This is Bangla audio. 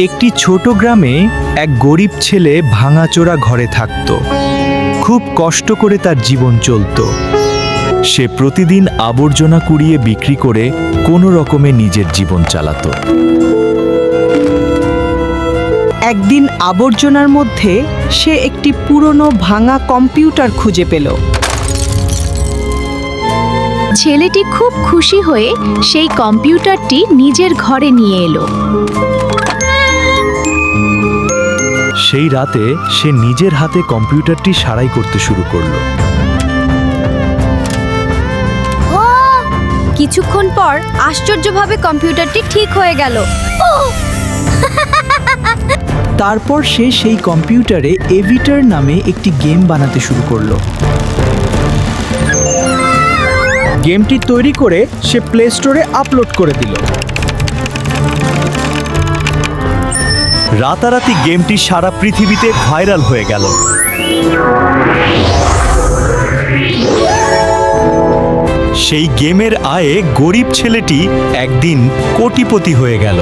একটি ছোট গ্রামে এক গরিব ছেলে ভাঙাচোরা ঘরে থাকত। খুব কষ্ট করে তার জীবন চলত। সে প্রতিদিন আবর্জনা কুড়িয়ে বিক্রি করে কোনো রকমে নিজের জীবন চালাতো। একদিন আবর্জনার মধ্যে সে একটি পুরনো ভাঙা কম্পিউটার খুঁজে পেল। ছেলেটি খুব খুশি হয়ে সেই কম্পিউটারটি নিজের ঘরে নিয়ে এলো। সেই রাতে সে নিজের হাতে কম্পিউটারটি সারাই করতে শুরু করলো। কিছুক্ষণ পর আশ্চর্যভাবে কম্পিউটারটি ঠিক হয়ে গেল। তারপর সে সেই কম্পিউটারে এভিটার নামে একটি গেম বানাতে শুরু করলো। গেমটি তৈরি করে সে প্লে স্টোরে আপলোড করে দিল। রাতারাতি গেমটি সারা পৃথিবীতে ভাইরাল হয়ে গেল। সেই গেমের আয়ে গরিব ছেলেটি একদিন কোটিপতি হয়ে গেল।